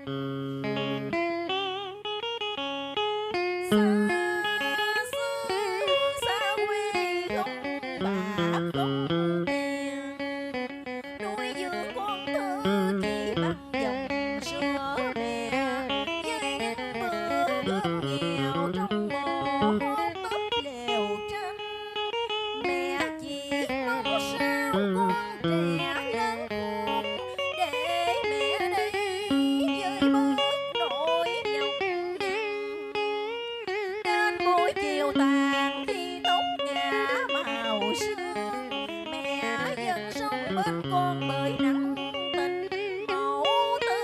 Xa xứ xa quê không bạc không tiền, nuôi dưỡng con thơ chỉ bằng dòng sữa mẹ, với những bữa cơm nghèo trong mồ hôi tấp lều tranh. Mẹ chỉ mong sao con trẻ lớn khôn, để mẹ đây với bớt nỗi nhọc nhằn. Đến buổi chiều tàn khi tóc ngả màu sương, mẹ vẫn sống bên con bởi nắng tình mẫu tử.